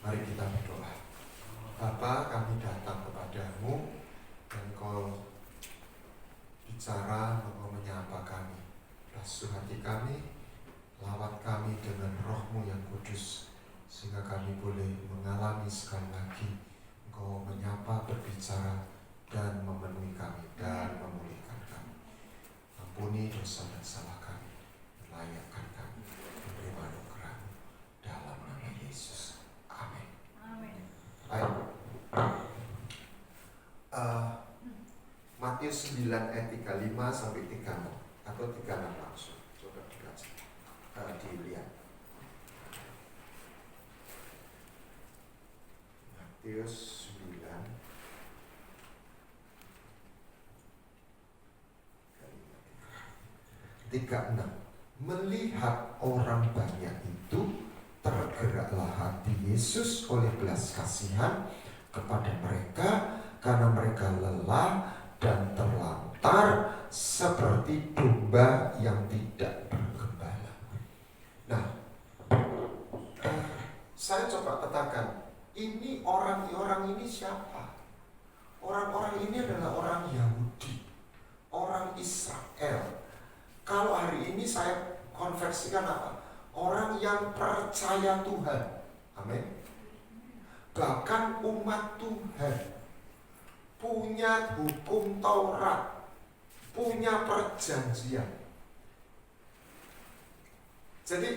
Mari kita berdoa. Bapa, kami datang kepadamu dan Kau bicara, Kau menyapa kami. Basuh hati kami, lawat kami dengan Roh-Mu yang kudus, sehingga kami boleh mengalami sekali lagi Engkau menyapa, berbicara, dan memenuhi kami dan memulihkan kami. Ampuni dosa dan salah kami, layakkan kami menerima anugerah-Mu dalam nama Yesus. Amin. Baik. Matius 9 ayat 35 sampai 36 atau 36 langsung. Coba dibaca, dilihat. Matius 9 36. Melihat orang banyak itu, tergeraklah hati Yesus oleh belas kasihan kepada mereka, karena mereka lelah dan terlantar seperti domba yang tidak bergembala. Nah, saya coba katakan, ini orang-orang ini siapa? Orang-orang ini adalah orang Yahudi, orang Israel. Kalau hari ini saya konversikan apa? Orang yang percaya Tuhan. Amin. Bahkan umat Tuhan, punya hukum Taurat, punya perjanjian. Jadi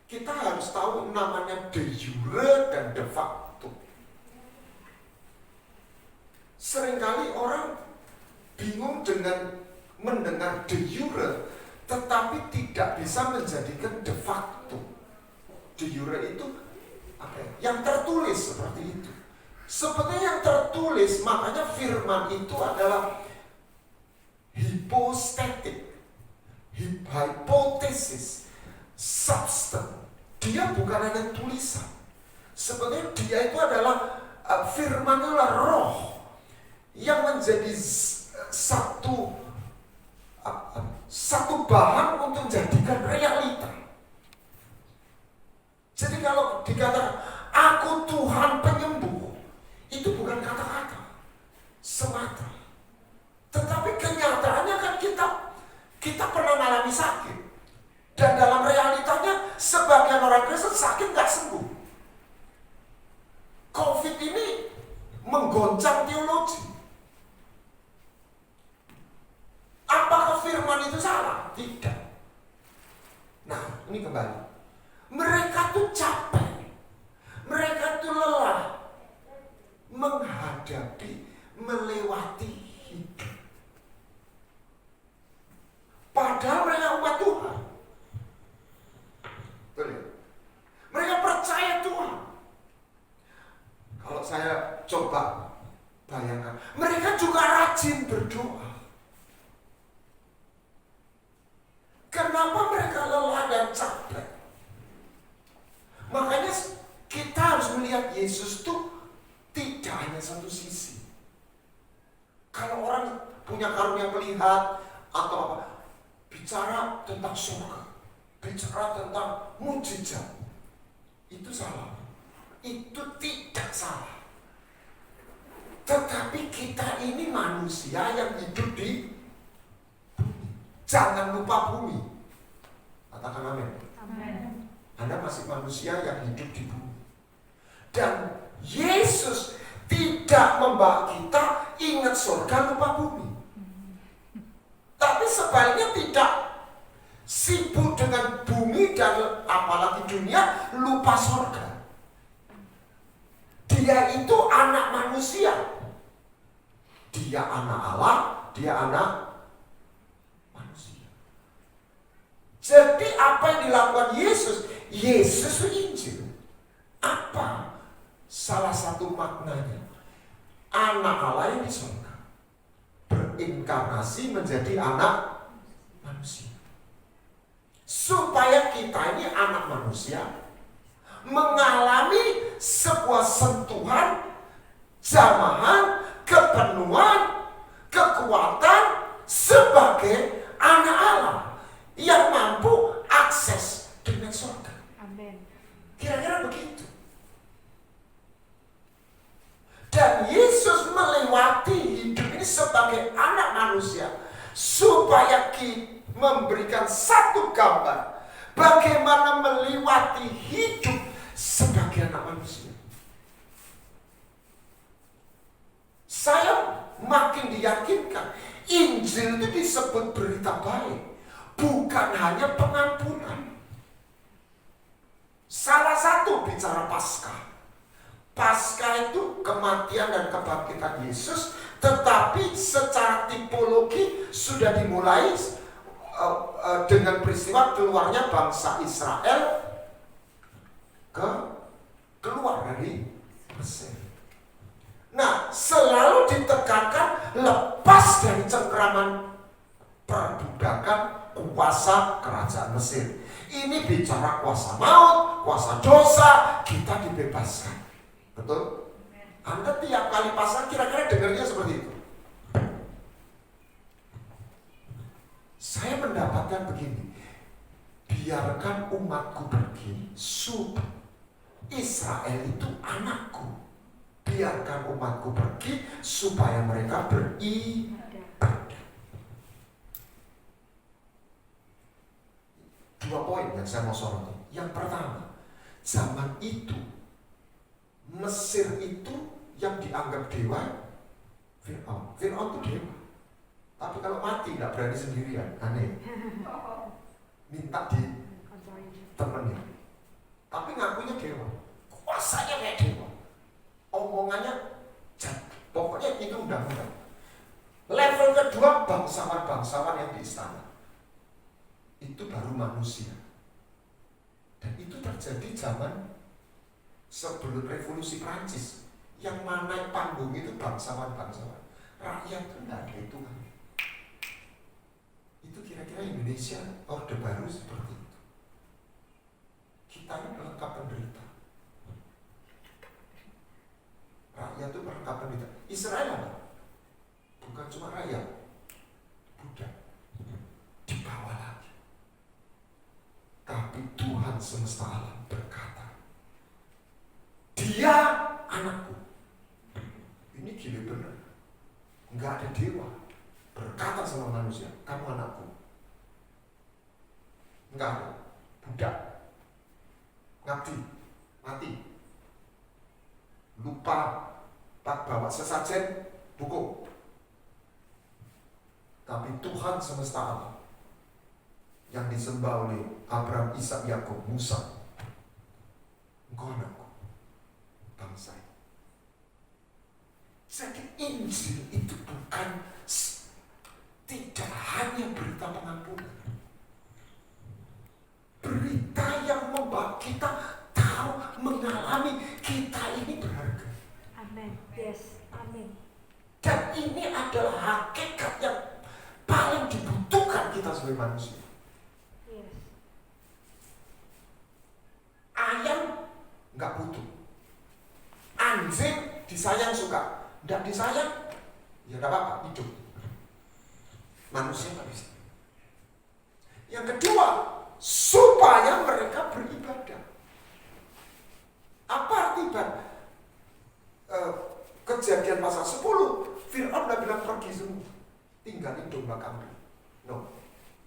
kita harus tahu namanya de jure dan de facto. Seringkali orang bingung dengan mendengar de jure, tetapi tidak bisa menjadikan de facto. De jure itu apa? Yang tertulis seperti itu. Seperti yang tertulis, makanya firman itu adalah hypostatic, hipotesis, substance. Dia bukan hanya tulisan. Sebenarnya dia itu adalah firman adalah roh yang menjadi satu bahan untuk menjadikan realita. Jadi kalau dikatakan aku Tuhan penyembuh, itu bukan kata-kata semata, tetapi kenyataannya kan kita pernah mengalami sakit, dan dalam realitanya sebagian orang Kristen sakit gak sembuh. COVID ini menggoncang teologi. Apakah firman itu salah? Tidak. Nah, ini kembali. Mereka tuh capek, mereka tuh lelah menghadapi, melewati hidup. Padahal mereka umat Tuhan. Betul ya? Mereka percaya Tuhan. Kalau saya coba bayangkan, mereka juga rajin berdoa. Kenapa mereka lelah dan capek? Makanya kita harus melihat Yesus itu tidak hanya satu sisi. Kalau orang punya karunia melihat atau apa, bicara tentang surga, bicara tentang mujizat, itu salah. Itu tidak salah. Tetapi kita ini manusia yang hidup di bumi. Jangan lupa bumi. Katakan amin. Amin. Anda masih manusia yang hidup di bumi. Dan Yesus tidak membawa kita ingat surga lupa bumi. Tapi sebaliknya tidak sibuk dengan bumi dan apalagi dunia, lupa surga. Dia itu anak manusia. Dia anak Allah, dia anak manusia. Jadi apa yang dilakukan Yesus? Yesus itu Injil. Apa salah satu maknanya? Anak Allah yang di surga berinkarnasi menjadi anak manusia, supaya kita ini anak manusia mengalami sebuah sentuhan, jamahan, kepenuhan, kekuatan sebagai anak Allah yang mampu akses dengan surga. begitu. Dan Yesus melewati hidup ini sebagai anak manusia supaya memberikan satu gambar bagaimana melewati hidup sebagai anak manusia. Saya makin diyakinkan Injil itu disebut berita baik, bukan hanya pengampunan. Salah satu bicara Paskah. Paskah itu kematian dan kebangkitan Yesus, tetapi secara tipologi sudah dimulai dengan peristiwa keluarnya bangsa Israel keluar dari Mesir. Nah, selalu ditekankan lepas dari cengkraman perbudakan kuasa kerajaan Mesir. Ini bicara kuasa maut, kuasa dosa, kita dibebaskan. Betul? Anda tiap kali pasang kira-kira dengarnya seperti itu. Saya mendapatkan begini, biarkan umatku pergi, Israel itu anakku. Biarkan umatku pergi supaya mereka beribadah. 2 poin yang saya mau soroti. Yang pertama, zaman itu Mesir itu yang dianggap dewa Fir'aun. Fir'aun itu dewa. Tapi kalau mati nggak berani sendirian, aneh. Minta ditemenin. Tapi ngakunya dewa. Kuasanya kayak dewa. Omongannya pokoknya itu undang-undang. Level kedua, bangsawan-bangsawan yang di istana. Itu baru manusia. Dan itu terjadi zaman sebelum revolusi Prancis. Yang mana panggung itu bangsawan-bangsawan. Rakyat itu tidak ada hitungan. Itu kira-kira Indonesia orde baru seperti itu. Kita ini pelengkap penderita. Rakyat itu pelengkap penderita. Israel apa? Bukan cuma rakyat, budak di bawah lagi. Tapi Tuhan semesta alam berkata, Dia anakku. Ini gila benar. Enggak ada dewa berkata sama manusia, kamu anakku. Enggak ada. Budak. Ngabdi. Mati. Lupa. Tak bawa sesajen. Buku. Tapi Tuhan semesta alam yang disembah oleh Abraham, Ishak, Yakub, Musa. Engkau anakku. Bangsa. Jadi Injil itu bukan tidak hanya berita pengampunan. Berita yang membuat kita tahu, mengalami kita ini berharga. Amin. Yes. Amin. Dan ini adalah hakikat yang paling dibutuhkan kita sebagai manusia. Yes. Ayam nggak butuh. Anjing disayang suka. Nggak disayang, ya nggak apa-apa, hidup. Manusia nggak bisa. Yang kedua, supaya mereka beribadah. Apa arti ibadah? Kejadian pasal 10, Fir'aun udah bilang pergi semua, tinggalin domba kambing. No.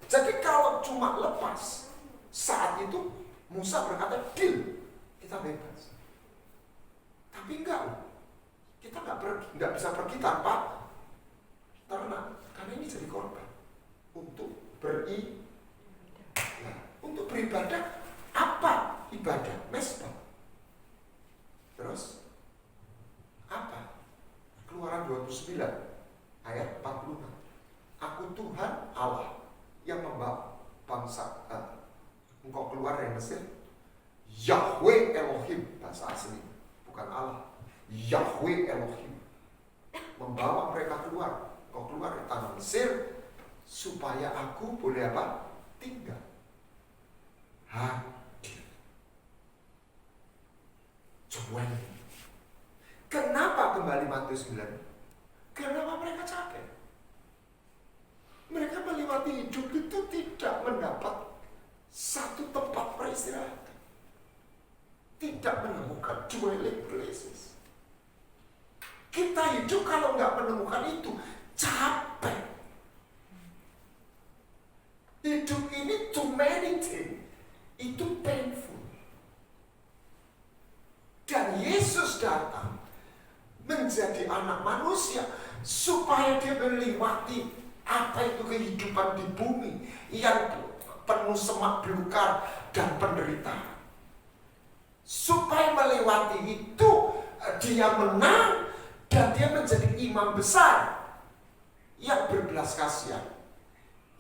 Jadi kalau cuma lepas, saat itu Musa berkata, deal, kita bebas. Tapi enggak, kita nggak bisa pergi tanpa ternak, karena ini jadi korban untuk untuk beribadah. Apa ibadah? Mesbah. Terus apa? Keluaran 29 ayat 46. Aku Tuhan Allah yang membawa bangsa engkau keluar dari Mesir. Yahweh Elohim, bahasa asli, bukan Allah. Yahweh Elohim membawa mereka keluar. Engkau keluar dari tanah Mesir supaya aku boleh apa? Tinggal. Hadir. Coba. Kenapa kembali Matius 9? Kenapa mereka capek? Mereka melewati hidup itu tidak mendapat satu tempat peristirahatan. Tidak tidak menemukan dwelling places. Kita hidup kalau nggak menemukan itu, capek. Hidup ini too many things. Itu painful. Dan Yesus datang menjadi anak manusia supaya dia melewati apa itu kehidupan di bumi yang penuh semak belukar dan penderitaan. Supaya melewati itu dia menang dan dia menjadi imam besar yang berbelas kasihan,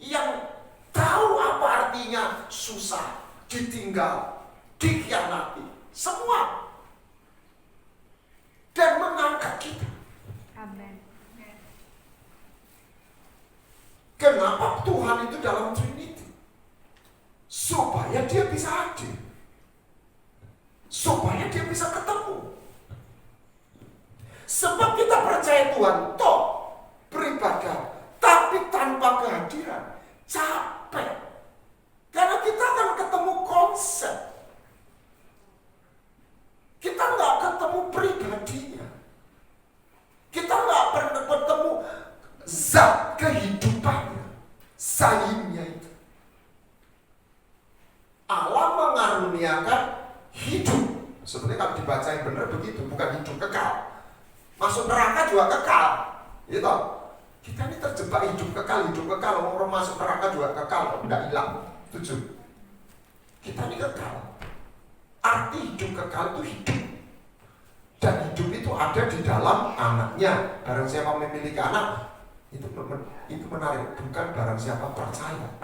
yang tahu apa artinya susah, ditinggal, dikhianati, semua, dan mengangkat kita. Amin. Kenapa Tuhan itu dalam Trinity? Supaya dia bisa hadir, supaya dia bisa ketemu. Sebab kita percaya Tuhan toh beribadah, tapi tanpa kehadiran capek. Karena kita akan ketemu konsep, kita nggak ketemu pribadinya, kita nggak pernah ketemu zat kehidupannya, sayimnya itu. Allah mengaruniakan hidup. Sebenarnya kalau dibaca yang benar begitu, bukan hidup kekal. Masuk neraka juga kekal, gitu. Kita ini terjebak hidup kekal. Orang masuk neraka juga kekal, tidak hilang. Setuju? Kita ini kekal. Arti hidup kekal itu hidup. Dan hidup itu ada di dalam anaknya. Barang siapa memiliki anak, itu menarik. Bukan barang siapa percaya,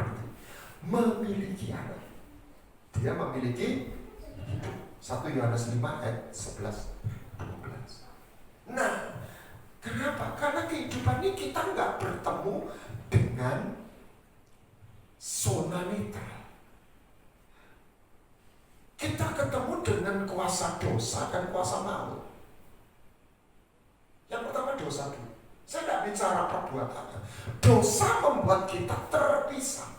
memiliki anak. Dia memiliki hidup. 1 Yohanes 5 ayat 11-12. Nah, kenapa? Karena kehidupan ini kita nggak bertemu dengan zona netral. Kita ketemu dengan kuasa dosa dan kuasa maut. Yang pertama dosa dulu. Saya nggak bicara perbuatannya. Dosa membuat kita terpisah.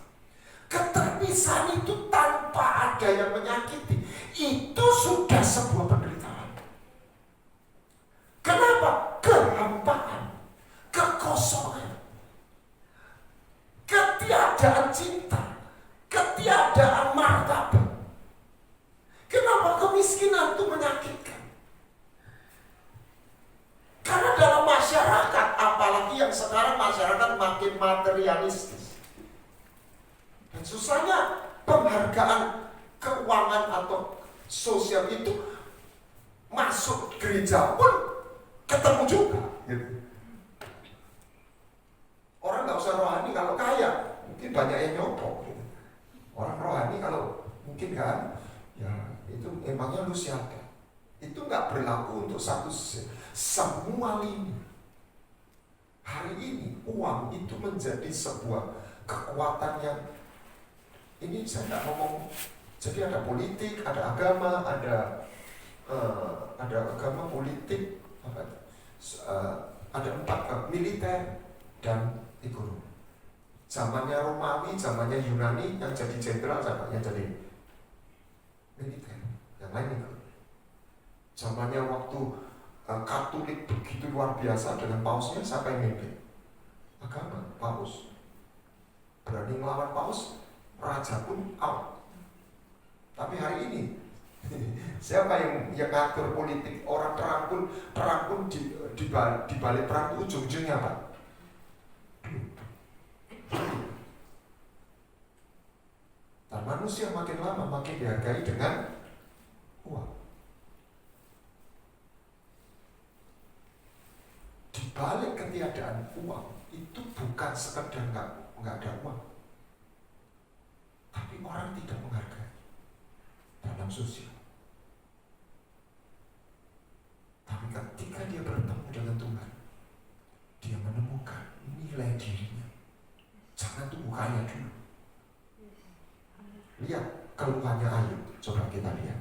Keterpisahan itu tanpa ada yang menyakiti, itu sudah sebuah penderitaan. Kenapa? Kehampaan, kekosongan, ketiadaan cinta, ketiadaan martabat. Kenapa kemiskinan itu menyakitkan? Karena dalam masyarakat, apalagi yang sekarang masyarakat makin materialistis, dan susahnya penghargaan keuangan atau sosial itu masuk gereja pun ketemu juga, gitu. Orang nggak usah rohani kalau kaya, mungkin banyak yang nyopok. Gitu. Orang rohani kalau mungkin kan, ya itu emangnya lu siapa? Itu nggak berlaku untuk satu semua lini. Hari ini uang itu menjadi sebuah kekuatan yang ini saya nggak ngomong. Jadi ada politik, ada agama, ada agama, politik. Ada 4, militer dan ekonomi. Zamannya Romawi, zamannya Yunani, yang jadi jenderal, zamannya jadi militer, yang lain itu. Zamannya waktu Katolik begitu luar biasa dengan pausnya, siapa yang mimpin? Agama, paus. Berani melawan paus, raja pun out. Tapi hari ini siapa yang ngatur politik? Orang perang pun di balik perang itu ujung-ujungnya apa? Dan manusia makin lama makin dihargai dengan uang. Di balik ketiadaan uang itu bukan sekedar nggak ada uang, tapi orang tidak menghargai dalam sosial. Tapi ketika dia bertemu dengan Tuhan, dia menemukan nilai dirinya. Jangan tunggu kaya dulu. Lihat keluhannya Ayub. Coba kita lihat.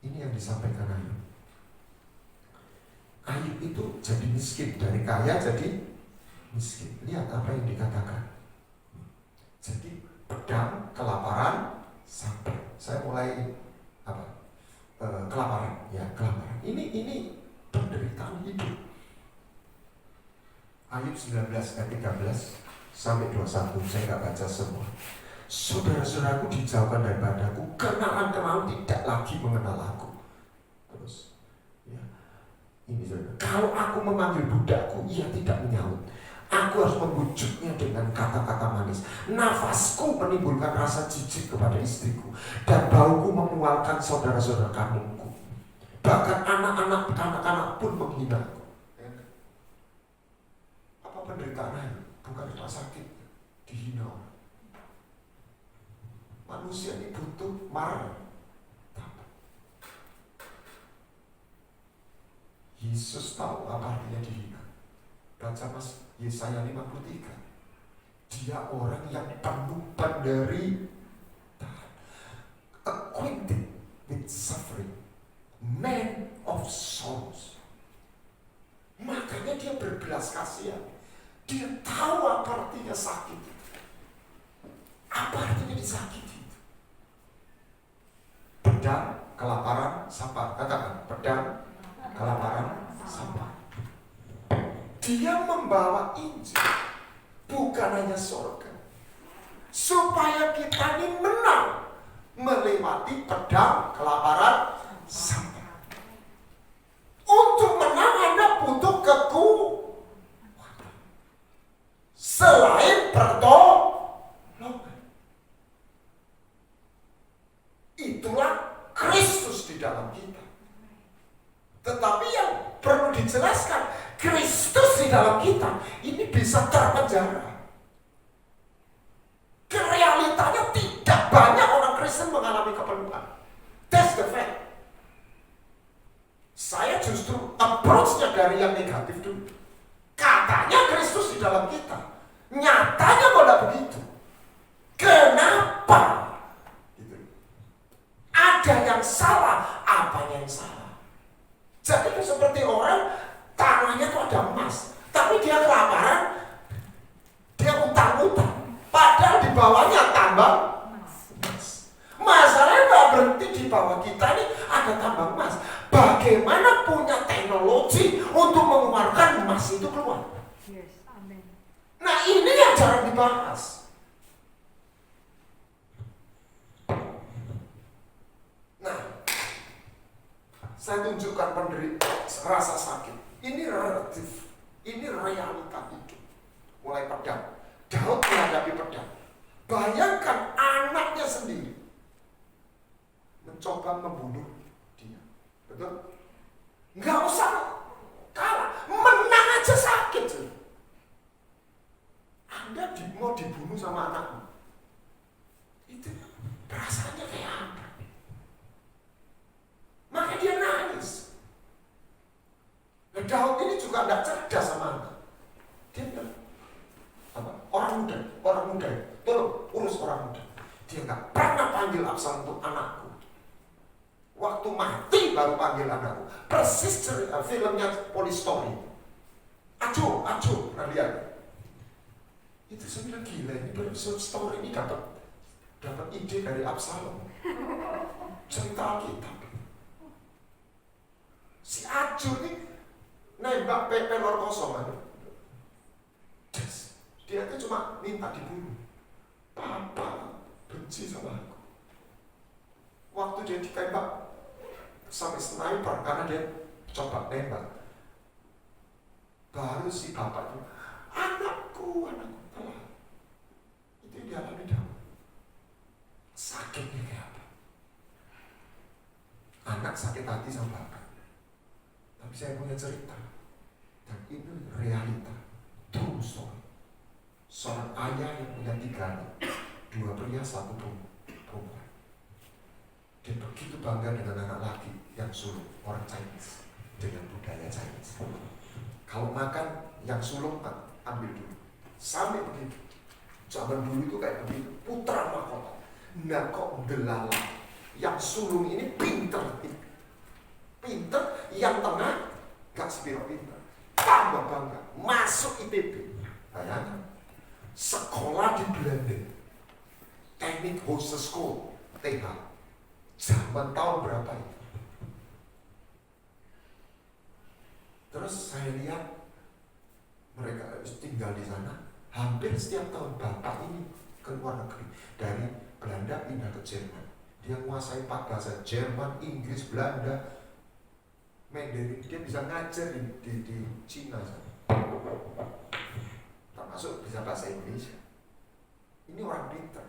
Ini yang disampaikan Ayub. Ayub itu jadi miskin, dari kaya jadi miskin. Lihat apa yang dikatakan. Jadi pedang, kelaparan, sampai. Saya mulai kelaparan, ya kelaparan. Ini penderitaan hidup. Ayub 19 ayat 13 sampai 21, saya nggak baca semua. Saudara-saudaraku dijauhkan daripadaku, kenalan-kenalan tidak lagi mengenal aku. Terus, ya, ini saudara. Kalau aku memanggil budakku, ia tidak menyaut. Aku harus membujuknya dengan kata-kata manis. Nafasku menimbulkan rasa jijik kepada istriku, dan bauku memualkan saudara-saudara kandungku. Bahkan anak-anak pun menghinaku. Apa penderitaan? Bukan rumah sakit, dihina. Manusia ini butuh marah. Yesus tahu apa artinya dihina. Baca Mas Yesaya 53. Dia orang yang penuh penderitaan, acquainted with suffering, man of sorrows. Makanya dia berbelas kasihan. Dia tahu apa artinya sakit. Apa artinya disakiti. Pedang, kelaparan, sabar. Katakan, pedang, kelaparan, sabar. Dia membawa Injil, bukan hanya surga, supaya kita ini menang melewati pedang, kelaparan, sabar. Untuk menang Anda butuh kekuatan. Selain pertolongan, itulah Kristus di dalam kita. Tetapi yang perlu dijelaskan, Kristus di dalam kita ini bisa terpenjara. Realitanya tidak banyak orang Kristen mengalami kepenuhan. That's the fact. Saya justru approach-nya dari yang negatif dulu. Katanya Kristus di dalam kita, nyatanya kok tidak begitu. Kenapa? Gitu. Ada yang salah, apanya yang salah? Jadi itu seperti orang tanahnya tuh ada emas, tapi dia kelaparan, dia utang-utang, padahal di bawahnya tambang emas. Masalahnya nggak berhenti di bawah kita ini ada tambang emas. Bagaimana punya teknologi untuk mengeluarkan emas itu keluar? Yes, amin. Nah ini yang jarang dibahas. Nah, saya tunjukkan rasa sakit. Ini relatif, ini realita hidup. Mulai pedang, Daud menghadapi pedang. Bayangkan anaknya sendiri mencoba membunuh dia. Betul? Nggak usah kalah, menang aja sakit. Anda mau dibunuh sama anakmu, itu perasaannya kayak apa? Maka dia nangis. Nah, Daud ini juga tidak cerdas sama anak. Dia bilang, orang muda, tolong urus orang muda. Dia nggak pernah panggil Absalom untuk anakku. Waktu mati baru panggil anakku. Persis filmnya Police Story. Ajo, pernah lihat? Itu saya bilang gila, ini story ini dapat ide dari Absalom. Cerita Alkitab. Si Ajo ini nembak pelor kosong kan. Dia itu cuma minta dibunuh. Papa benci sama aku. Waktu dia ditembak sampai sniper karena dia coba nembak. Baru si bapak itu, anakku telah. Itu yang dialami Daud. Sakitnya kayak apa? Anak sakit hati sama bapak. Tapi saya punya cerita, dan itu realita, true story. Seorang ayah yang punya 3 anak, 2 pria, 1 perempuan. Dia begitu bangga dengan anak laki yang sulung, orang Chinese, dengan budaya Chinese. Kalau makan, yang sulung ambil dulu, sampai begitu. Zaman dulu itu kayak begitu, putra mahkota. Nah kok delala, yang sulung ini pinter, yang tengah gak sepiro pinter, tambah bangga, masuk ITB. Bayangkan, sekolah di Belanda, Teknik Hogeschool, TH, zaman tahun berapa itu? Terus saya lihat mereka tinggal di sana. Hampir setiap tahun bapak ini ke luar negeri. Dari Belanda pindah ke Jerman. Dia menguasai 4 bahasa, Jerman, Inggris, Belanda, Mandarin. Dia bisa ngajar di Cina sana. Termasuk bisa bahasa Indonesia. Ini orang pintar.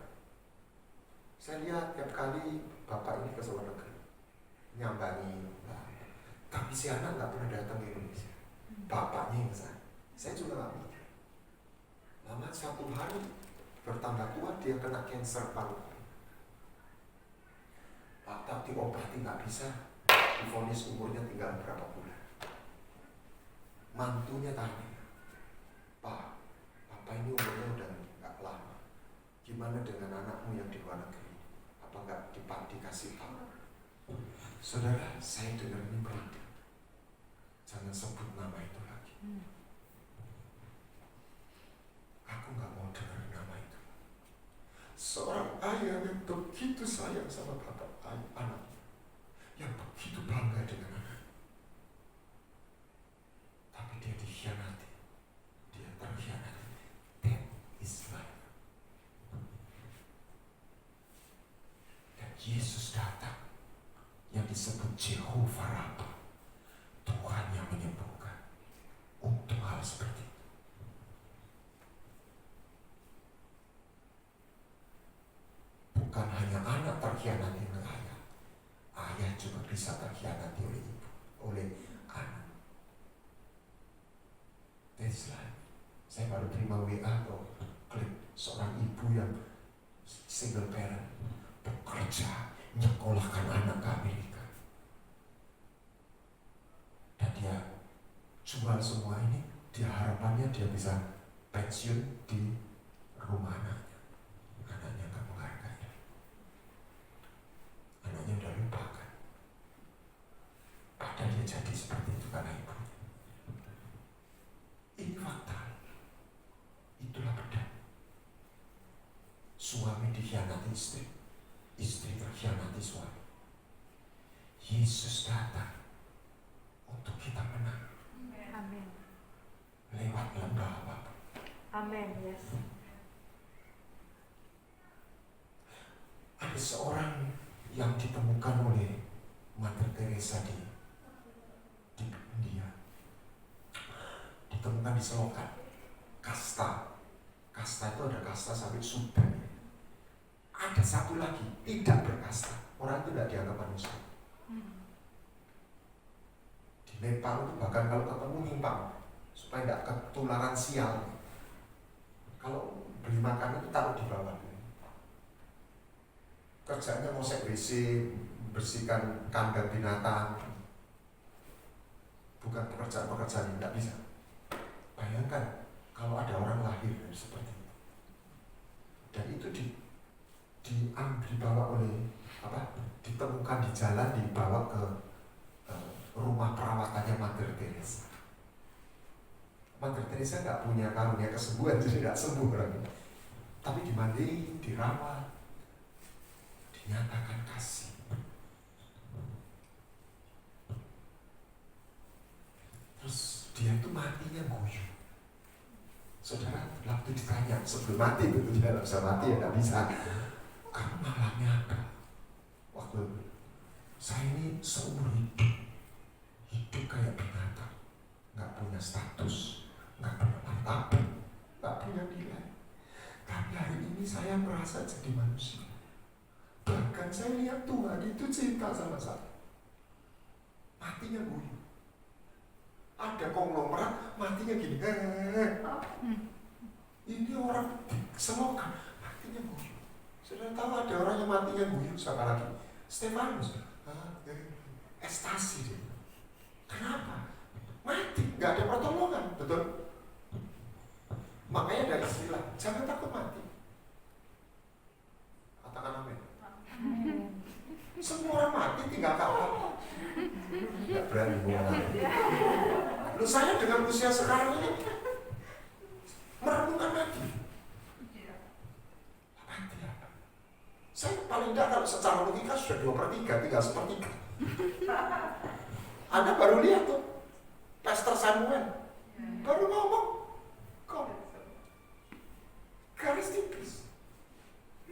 Saya lihat tiap kali bapak ini ke luar negeri nyambangi. Tapi si anak nggak pernah datang ke Indonesia. Bapaknya yang sana. Saya juga nggak mikir. Lama satu hari bertambah tua dia kena kanker paru-paru. Pak diobati nggak bisa. Divonis umurnya tinggal berapa bulan. Mantunya tanya, Pak, Bapak ini umurnya udah nggak lama. Gimana dengan anakmu yang di luar negeri? Apa nggak dikasih tahu? Saudara, saya dengar ini berhenti. Jangan sebut nama itu lagi. Aku nggak mau dengar nama itu. Seorang ayah yang begitu sayang sama bapak anak, yang begitu bangga dengan anak, tapi dia dikhianati, dia terkhianati. That is life. Dan Yesus datang, yang disebut Jehovah Rabbah, Tuhan yang menyembuhkan, untuk hal seperti itu. Bukan hanya anak terkhianati oleh ayah, ayah juga bisa terkhianati oleh ibu, oleh anak. That's life. Saya baru terima WA atau klik seorang ibu yang single parent bekerja menyekolahkan anak ke Amerika, dan dia jual semua ini. Dia harapannya dia bisa pensiun di rumah anaknya. Anaknya gak menghargai, anaknya udah lupakan. Padahal dia jadi seperti itu karena ibunya. Ini fakta. Itulah pedang. Suami dikhianati istri, istri terkhianati suami. Yesus datang untuk kita menang. Amin. Lewat lembah apapun. Amin. Yes. Ada seorang yang ditemukan oleh Mother Teresa di India. Ditemukan di Selokan. Kasta itu ada kasta sampai Sudan. Ada satu lagi tidak berkasta. Orang itu tidak dianggap manusia. Di Nepal itu bahkan kalau ketemu nyimpang supaya tidak ketularan sial. Kalau beli makan itu taruh di bawah. Kerjanya ngosek WC, bersihkan kandang binatang. Bukan pekerjaan-pekerjaan yang tidak bisa. Bayangkan kalau ada orang lahir seperti itu, dan itu dibawa oleh ditemukan di jalan, dibawa ke rumah perawatannya Mother Teresa. Mother Teresa nggak punya karunia kesembuhan, jadi nggak sembuh orang ini. Tapi dimandiin, dirawat, dinyatakan kasih. Terus dia itu matinya guyu. Saudara, waktu ditanya sebelum mati, betul dia nggak bisa mati, ya nggak bisa. Kamu mengalami apa? Waktu saya ini seumur hidup kayak binatang, nggak punya status, nggak punya martabat, nggak punya nilai. Tapi hari ini saya merasa jadi manusia. Bahkan saya lihat Tuhan itu cinta sama saya. Matinya guyu. Ada konglomerat matinya gini. Ini orang Selokan matinya guyu. Sudah tahu ada orang yang matinya guyu siapa lagi? Stefanus. Ekstasi dia. Kenapa? Mati, nggak ada pertolongan, betul? Makanya ada istilah, jangan takut mati. Katakan amin. Semua orang mati, tinggal kapan? Nggak berani ngomong. Lu saya dengan usia sekarang ini merenungkan mati. Mati apa? Saya paling tidak kalau secara logika sudah 2/3, tinggal 1/3. Anda baru lihat tuh, Pastor Samuel baru ngomong kok garis tipis.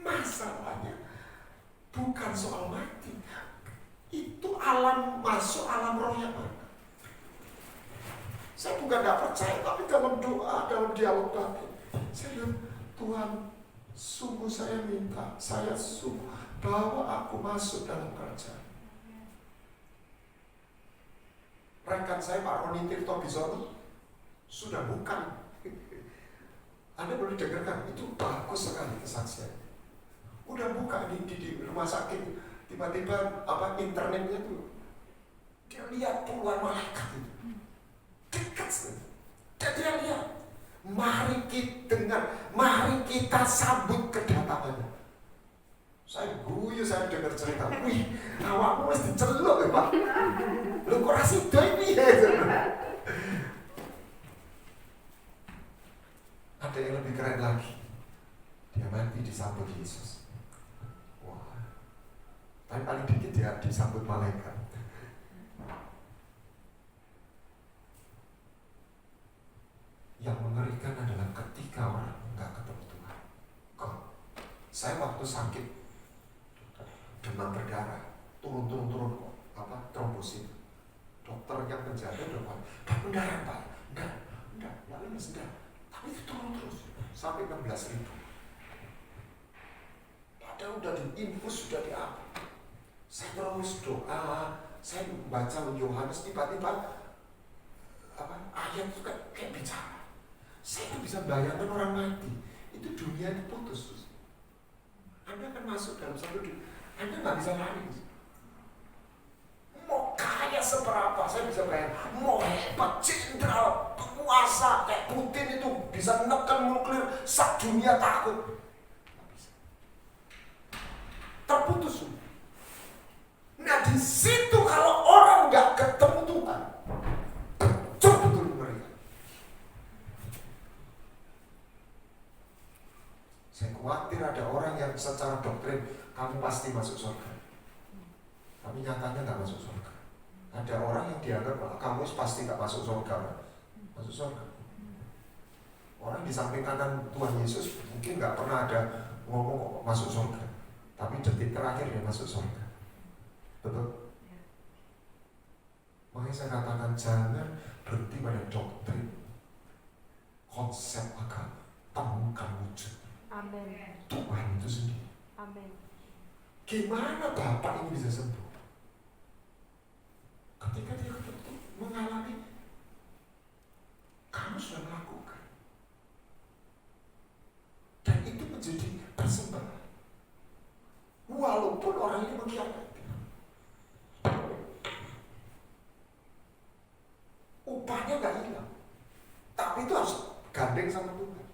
Masalahnya bukan soal mati, itu masuk alam roh yang mana. Saya bukan tidak percaya, tapi dalam doa, dalam dialog batin, saya bilang, Tuhan, sungguh saya minta, saya sungguh bawa aku masuk dalam kerajaan. Rekan saya Pak Roni Tirto Bisono sudah bukan. Anda boleh dengarkan, itu bagus sekali kesaksiannya. Udah buka di rumah sakit, tiba-tiba internetnya tuh dia lihat puluhan malaikat itu dekat sekali. Dan dia lihat, mari kita sambut kedatangannya. Saya guyu, saya dengar cerita, wih, awakmu mesti celuk ya Pak. Lu kok rasido ini ya? Ada yang lebih keren lagi, dia mati disambut Yesus. Wah, tapi paling dikit dia disambut malaikat. Yang mengerikan adalah ketika orang nggak ketemu Tuhan. Kok? Saya waktu sakit demam berdarah, turun trombosit. Dokter yang menjaga udah mendarah Pak, enggak, ini sedang. Tapi itu turun terus sampai 16.000. Padahal udah diinfus, sudah diapa. Saya terus doa, saya baca Yohanes, tiba-tiba ayat itu kayak bicara. Saya itu bisa bayangkan orang mati, itu dunia itu putus. Anda akan masuk dalam satu dunia, Anda nggak bisa lari. Mau kaya seberapa, saya bisa bayangkan. Mau hebat, jenderal, penguasa kayak Putin itu bisa menekan nuklir, sak dunia takut. Nggak bisa. Terputus. Nah di situ kalau orang nggak ketemu Tuhan, betul-betul mengerikan. Saya khawatir ada orang yang secara doktrin kamu pasti masuk surga, tapi nyatanya nggak masuk surga. Ada orang yang dianggap kamu pasti nggak masuk surga, masuk surga. Orang di samping kanan Tuhan Yesus mungkin nggak pernah ada ngomong masuk surga, tapi detik terakhir dia masuk surga. Betul? Makanya saya katakan jangan berhenti pada doktrin, konsep agama, temukan wujud. Amin. Tuhan itu sendiri. Amin. Gimana Bapak ini bisa sembuh? Ketika dia mengalami, kamu sudah melakukan, dan itu menjadi persembahan. Walaupun orang ini mengkhianati, upahnya nggak hilang, tapi itu harus gandeng sama Tuhan.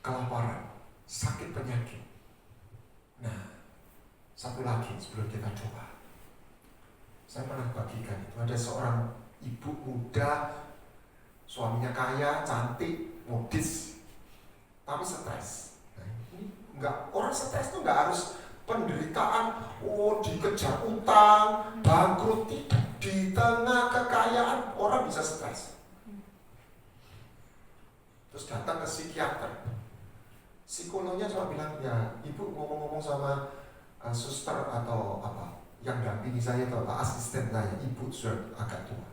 Kelaparan, sakit penyakit. Nah, satu lagi sebelum kita doa, saya pernah bagikan itu ada seorang ibu muda, suaminya kaya, cantik, modis, tapi stres. Nah, ini enggak, orang stres itu enggak harus penderitaan, dikejar utang, bangkrut, tidak. Di tengah kekayaan orang bisa stres. Terus datang ke psikiater. Psikolognya cuma bilang, ya ibu ngomong-ngomong sama suster atau apa yang dampingi saya atau asisten saya, ibu sudah agak tua,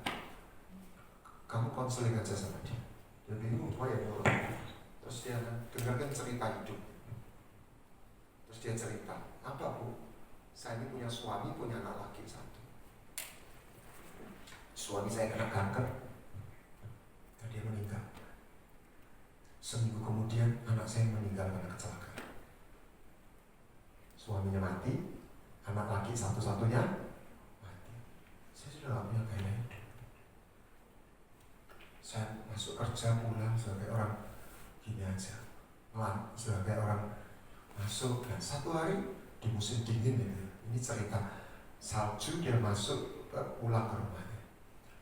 kamu konseling aja sama dia. Dia bingung, oh ya nurut. Terus dia dengarkan cerita hidup. Terus dia cerita, apa bu? Saya ini punya suami, punya anak laki satu. Suami saya kena kanker, dan dia meninggal. Seminggu kemudian anak saya meninggal karena kecelakaan. Suaminya mati, anak laki satu-satunya mati. Saya sudah gak punya gaya hidup. Saya masuk kerja pulang sebagai orang gini aja, sebagai orang masuk, dan satu hari di musim dingin ini cerita salju, dia masuk pulang ke rumahnya,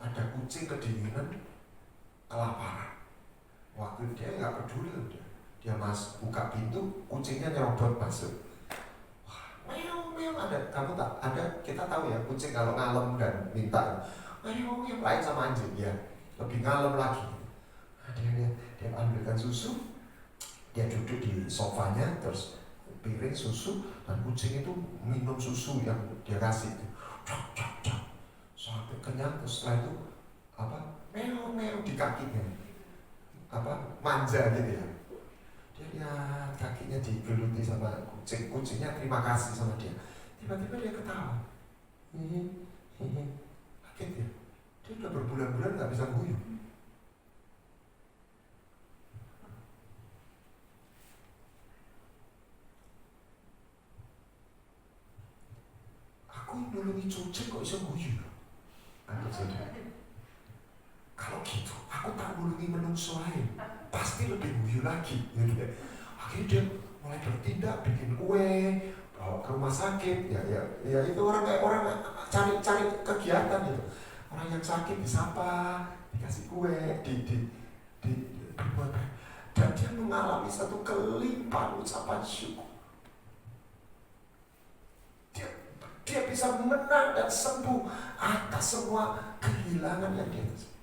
ada kucing kedinginan, kelaparan. Waktu dia nggak peduli udah. Dia buka pintu, kucingnya nyerobot masuk. Wah, meow meow ada. Kamu tak ada? Kita tahu ya kucing kalau ngalem dan minta meow meow lain sama anjing ya. Lebih ngalem lagi. Nah, dia ambilkan susu. Dia duduk di sofanya terus piring susu dan kucing itu minum susu yang dia kasih itu. Cok sampai kenyang terus setelah itu meow meow di kakinya. Manja gitu ya. Dia lihat kakinya digeluti sama kucingnya terima kasih sama dia. Tiba-tiba dia ketawa. Kaget ya. Dia udah berbulan-bulan nggak bisa guyu. Aku nolongi kucing kok bisa guyu. Kalau gitu, aku tak nolongi menungso lain. Pasti lebih guyu lagi gitu ya. Akhirnya dia mulai bertindak, bikin kue, bawa ke rumah sakit. Ya itu orang cari kegiatan gitu. Orang yang sakit disapa, dikasih kue, dibuat. Dan dia mengalami satu kelimpahan ucapan syukur. Dia bisa menang dan sembuh atas semua kehilangan yang dia rasakan.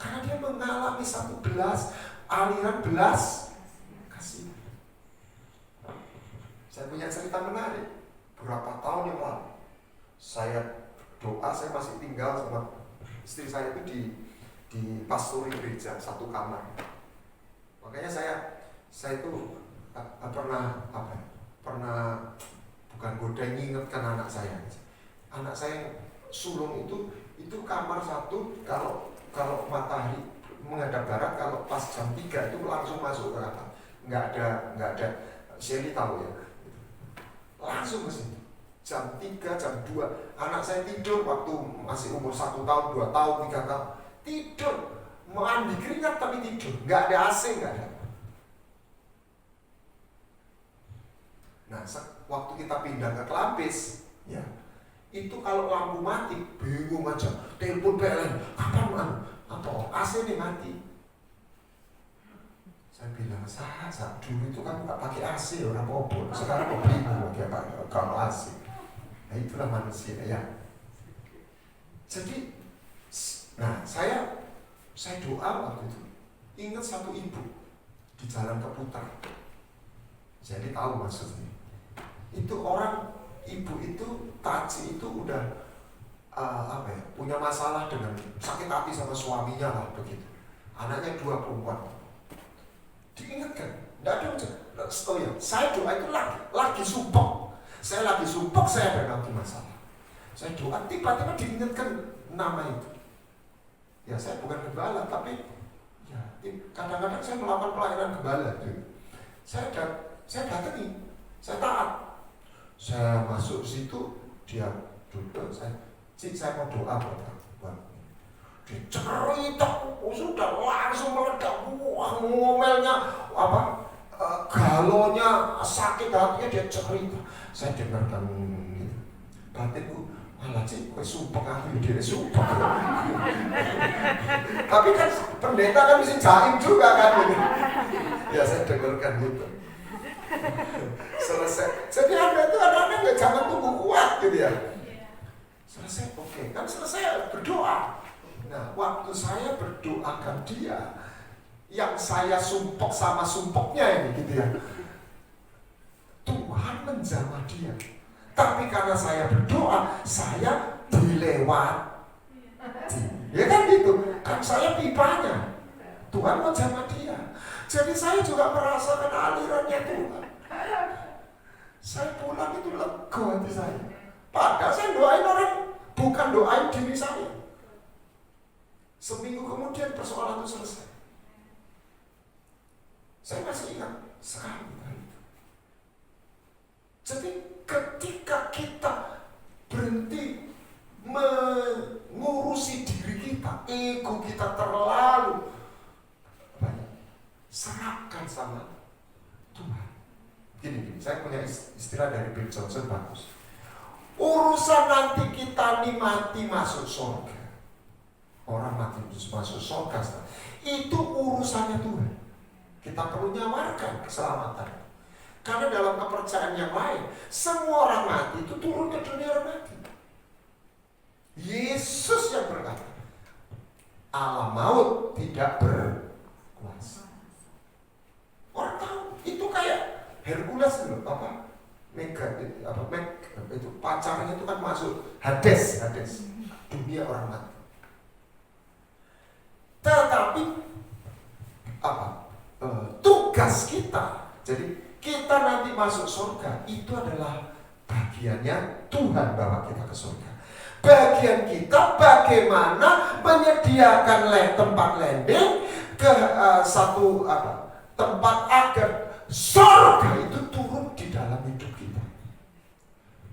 Karena dia mengalami aliran belas kasih. Saya punya cerita menarik. Beberapa tahun yang lalu, saya masih tinggal sama istri saya itu di pastori gereja satu kamar. Makanya saya itu pernah bukan goda ngingetkan anak saya. Anak saya yang sulung itu kamar satu, kalau matahari menghadap barat, kalau pas jam 3 itu langsung masuk ke kamar. Nggak ada Shelly tahu ya. Langsung ke sini. Jam 3, jam 2 anak saya tidur waktu masih umur 1 tahun, 2 tahun, 3 tahun. Tidur, mandi keringat tapi tidur. Nggak ada AC, nggak ada. Nah, waktu kita pindah ke Kelapis, ya, itu kalau lampu mati, bingung aja, telepon PLN, kapan AC nih mati. Saya bilang, saat dulu itu kamu nggak pakai AC, orang apa-apa. Sekarang kok bingung pakai kalau AC. Nah, itulah manusia ya. Jadi, saya doa waktu itu, ingat satu ibu di Jalan Keputar. Jadi tahu maksudnya. Itu orang ibu itu Taci itu udah punya masalah dengan sakit hati sama suaminya lah begitu. Anaknya 2 perempuan. Diingatkan, tidak ada ujian. Oh ya, saya doa itu lagi sumpah. Saya lagi sumpah, saya ada lagi masalah. Saya doa, tiba-tiba diingatkan nama itu. Ya saya bukan gembala, tapi ya kadang-kadang saya melakukan pelayanan gembala. Saya datangi, saya taat. Saya masuk situ, dia duduk, saya mau doa buat dicerita, sudah langsung meledak, wah ngomelnya, galonya, sakit hatinya dia cerita. Saya dengarkan gitu, batinku, malah gue sumpah aku dia sumpah. Tapi kan pendeta kan mesti jaim juga kan gitu. Ya saya dengarkan gitu. Selesai. Jadi Anda itu anak-anak jangan tunggu kuat gitu ya. Selesai, oke. Kan selesai berdoa. Nah, waktu saya berdoakan dia, yang saya sumpok sama sumpoknya ini gitu ya, Tuhan menjamah dia. Tapi karena saya berdoa, saya dilewati. Ya kan gitu. Kan saya pipanya. Tuhan menjamah dia. Jadi saya juga merasakan alirannya Tuhan. Saya pulang itu lega hati saya. Padahal saya doain orang, bukan doain diri saya. Seminggu kemudian persoalan itu selesai. Saya masih ingat sekali itu. Jadi ketika kita berhenti mengurusi diri kita, ego kita terlalu serahkan sama Tuhan. Gini, saya punya istilah dari Bill Johnson bagus. Urusan nanti kita mati masuk surga, orang mati masuk surga, itu urusannya Tuhan. Kita perlu nyamarkan keselamatan. Karena dalam kepercayaan yang lain, semua orang mati itu turun ke dunia orang mati. Yesus yang berkata, Allah maut tidak berkuasa. Orang tahu itu kayak Hercules loh, itu pacarnya itu kan masuk Hades, dunia orang mati. Tetapi tugas kita, jadi kita nanti masuk surga itu adalah bagiannya Tuhan bawa kita ke surga. Bagian kita bagaimana menyediakan tempat landing ke satu tempat agar surga itu turun di dalam hidup kita.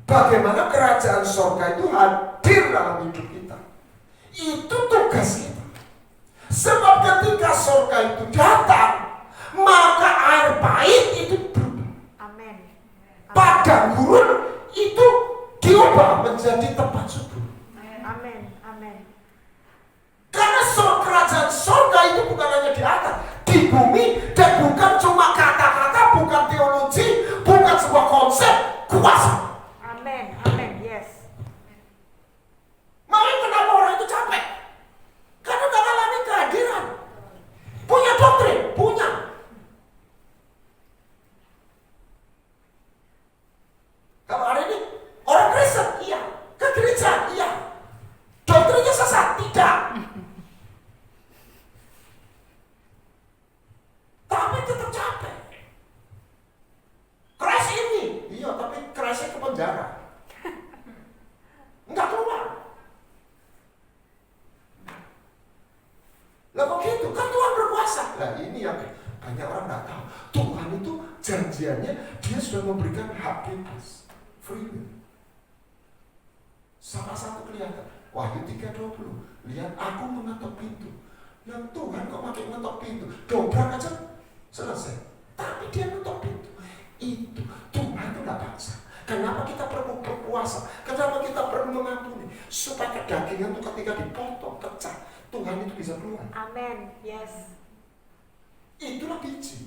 Bagaimana kerajaan surga itu hadir dalam hidup kita. Itu tugas kita. Sebab ketika surga itu datang, maka air pahit itu berubah. Amin. Padang gurun itu diubah menjadi tempat subur. Amin. Amin. Karena kerajaan surga itu bukan hanya di atas, di bumi, dan bukan cuma kata-kata, bukan teologi, bukan sebuah konsep, kuasa. Amin. Amin. Yes. Makanya kenapa orang itu capek? Karena gak alami kehadiran. Punya doktrin, punya. Kalau hari ini orang Kristen, iya. Ke gereja, iya. Doktrinnya sesat, tidak. Tapi tetap capek. Crash ini, iya, tapi crashnya ke penjara. Enggak keluar. Lah kok gitu? Kan Tuhan berkuasa. Nah ini yang banyak orang nggak tahu. Tuhan itu janjiannya dia sudah memberikan hak bebas, free will. Salah satu kelihatan Wahyu 3:20. Lihat aku mengetok pintu. Yang Tuhan kok makin mengetok pintu? Dobrak aja selesai. Tapi dia mengetok pintu. Itu Tuhan itu nggak paksa. Kenapa kita perlu berpuasa? Kenapa kita perlu mengampuni? Supaya kedagingan itu ketika dipotong, pecah, Tuhan itu bisa keluar. Amin. Yes. Itulah biji.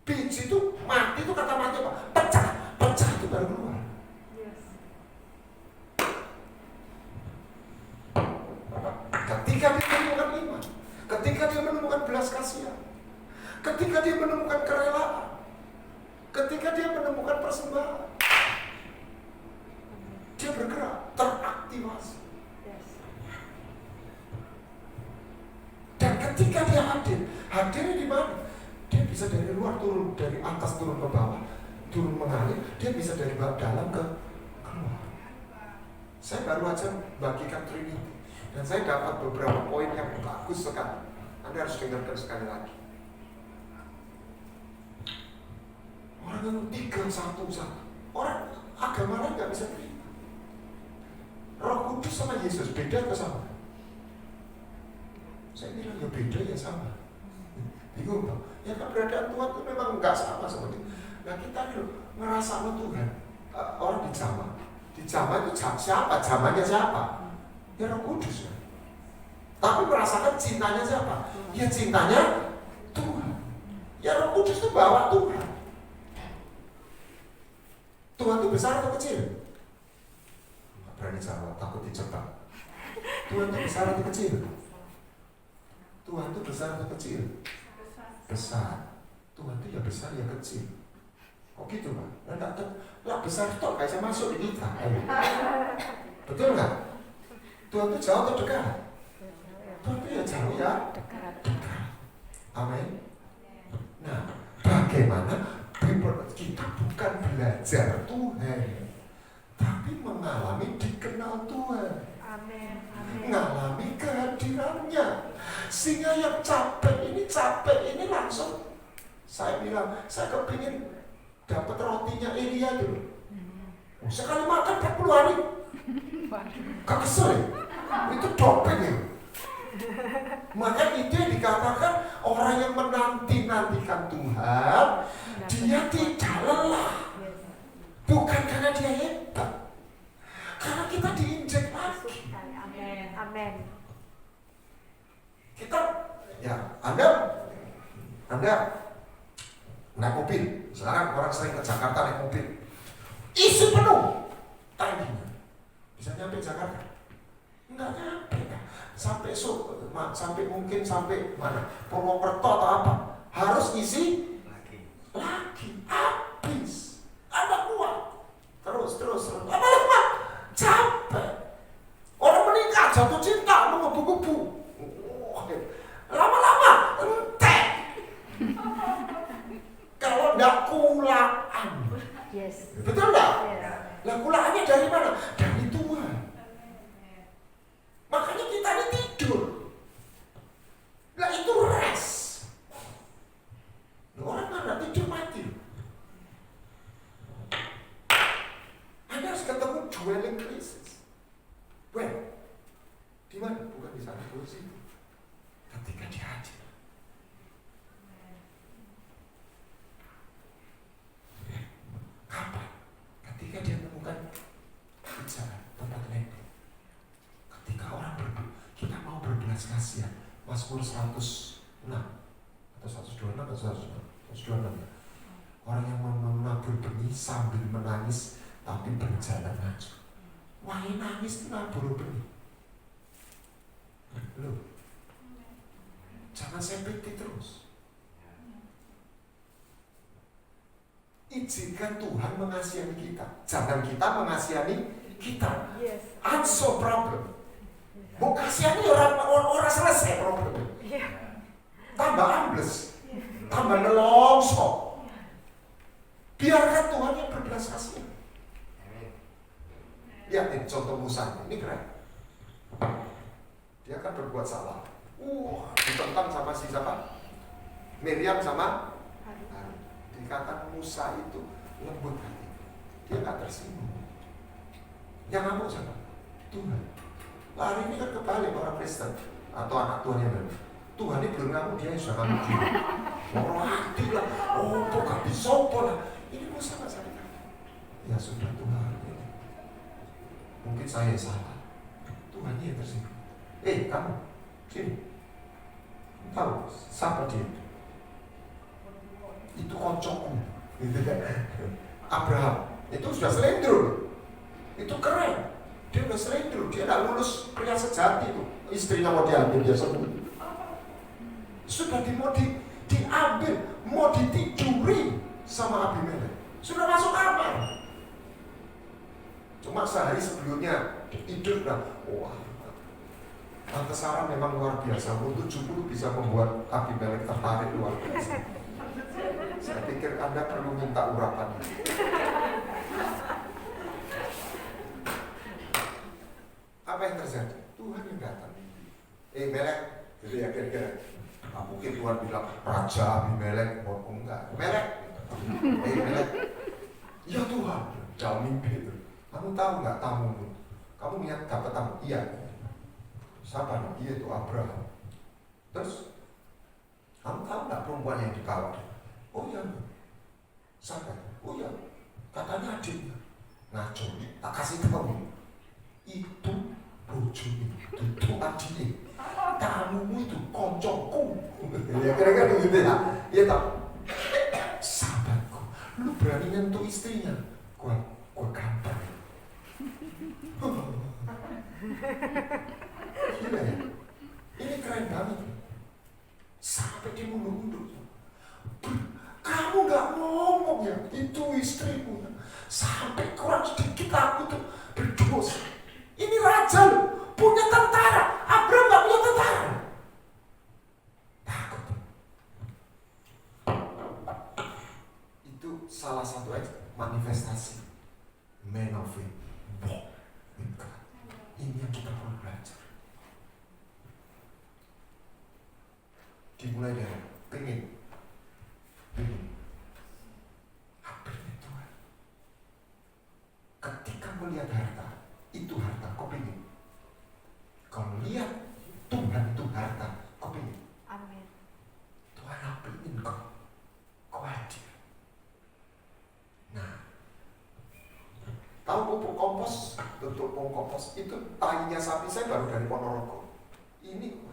Biji itu mati, itu kata mati apa? Pecah. Pecah itu baru keluar. Yes. Ketika dia menemukan iman, ketika dia menemukan belas kasihan, ketika dia menemukan kerelaan, ketika dia menemukan persembahan, dia bergerak, teraktivasi. Yes. Dan ketika dia hadirnya di mana? Dia bisa dari luar turun, dari atas turun ke bawah, turun mengalir. Dia bisa dari dalam ke keluar. Saya baru aja bagikan Trinity, dan saya dapat beberapa poin yang bagus sekali. Anda harus dengarkan sekali lagi. Orang yang 3-1-1, orang agama lain nggak bisa terima. Roh Kudus sama Yesus beda atau sama? Saya bilang ya beda ya sama. Bingung dong. Ya keberadaan Tuhan itu memang nggak sama seperti itu. Nah kita nih ngerasa sama Tuhan. Orang di Jama itu siapa? Jamanya siapa? Ya Roh Kudus ya. Tapi merasakan cintanya siapa? Ya cintanya Tuhan. Ya Roh Kudus itu bawa Tuhan. Tuhan itu besar atau kecil? Nggak berani jawab, takut dicetak. Tuhan itu besar atau kecil? Tuhan itu besar atau kecil? Besar. Tuhan itu ya besar ya kecil. Kok gitu Pak? Lah besar itu gak bisa masuk di kita. Betul nggak? Tuhan itu jauh atau dekat? Tuhan itu ya jauh ya dekat. Amin. Nah, bagaimana kita bukan belajar Tuhan, tapi mengalami dikenal Tuhan. Amin. Mengalami kehadirannya. Sehingga yang capek ini langsung saya bilang, saya kepingin dapat rotinya Elia dulu. Sekali makan 40 hari. Gak kesel ya? Itu doping ya. Maka itu yang dikatakan orang yang menanti-nantikan Tuhan, dia tidak lelah. Bukan karena dia hebat, karena kita diinjek lagi. Amin. Kita, ya Anda naik mobil. Sekarang orang sering ke Jakarta naik mobil, isi penuh tangkinya. Bisa nyampe Jakarta? Enggak nyampe. Sampai mungkin sampai mana? Purwokerto atau apa? Harus isi lagi. Habis. Ada kuat. Terus. Lama-lama capek. Orang menikah jatuh cinta mengebu-gebu. Lama-lama entek. Kalau enggak kulaan. Yes. Betul enggak? Yes. Lah kulaannya dari mana? Dari Tuhan. Makanya kita ini tidur. Lah itu rest. Orang mana tidur mati. Anda harus ketemu dwelling places. Where? Di mana? Bukan di sana, di situ. Ketika dia hadir. Kapan? Ketika dia menemukan bicara tempat landing. Ketika orang kita mau berbelas kasihan. Mazmur 106 atau 126 atau 126. Orang yang menabur benih sambil menangis tapi berjalan maju. Wah, nangis itu nabur benih. Loh, jangan sempit terus. Izinkan Tuhan mengasihani kita. Jangan kita mengasihani kita. Yes. Unsolved problem. Mau kasihani orang selesai problemnya. Tambah ambles, tambah nelongso. Biarkan Tuhan yang berbelas kasihan. Lihat nih contoh Musa, ini keren. Dia kan berbuat salah. Ditentang sama siapa? Miriam sama Harun. Dikatakan Musa itu lembut hati. Dia nggak tersinggung. Yang ngamuk siapa? Tuhan. Hari ini kan kebalik orang Kristen atau anak Tuhan yang benar. Tuhan ini belum ngamuk, dia sudah ngamuk juga. Orang hati lah, kok gak disopo lah. Ini Musa nggak sakit hati. Ya sudah Tuhan. Mungkin saya salah. Tuhan ini yang tersinggung. Kamu, sini. Tahu siapa dia? Itu kocokku. Abraham. Itu sudah selendro. Itu keren. Dia udah selendro. Dia tidak lulus pria sejati itu. Istrinya mau diambil, dia sembuh. Sudah diambil, mau ditiduri sama Abimelek. Sudah masuk kamar. Cuma sehari sebelumnya tidur dah. Wah, Tante Sarah memang luar biasa. Umur 70 bisa membuat Abimelek tertarik luar biasa. Saya pikir Anda perlu minta urapan. Apa yang terjadi? Tuhan yang datang. Melek, gitu ya kira-kira. Mungkin Tuhan bilang Raja Abimelek, enggak. Melek, Melek. Ya Tuhan, dalam mimpi itu. Kamu tahu nggak tamumu? Kamu lihat dapat tamu? Iya. Siapa? Dia itu Abraham. Terus, kamu tahu nggak perempuan yang dibawa? Oh iya. Siapa? Oh iya. Katanya adiknya. Ngaco. Tak kasih tahu. Itu bojone, itu adiknya. Tamumu itu koncoku. Ya kira-kira begitu ya. Iya tak? Sahabatku, lu berani nyentuh istrinya? Gua gampang. Gila ya. Ini keren banget. Sampai dia mundur-mundur. Kamu gak ngomong ya, itu istrimu. Sampai kurang sedikit aku tuh berdosa. Ini raja loh, punya tentara. Abraham gak punya tentara. Takut. Itu salah satu manifestasi man of faith. Ini yang kita perlu belajar. Dimulai dari pengen hampirnya Tuhan. Ketika melihat harta, itu harta kau pengen. Kalau lihat Tuhan itu harta, kau pengen. Amin. Tuhan hampirnya kau hadir. Nah, tahu pupuk kompos, bentuk pupuk kompos itu tainya sapi saya baru dari Ponorogo. Ini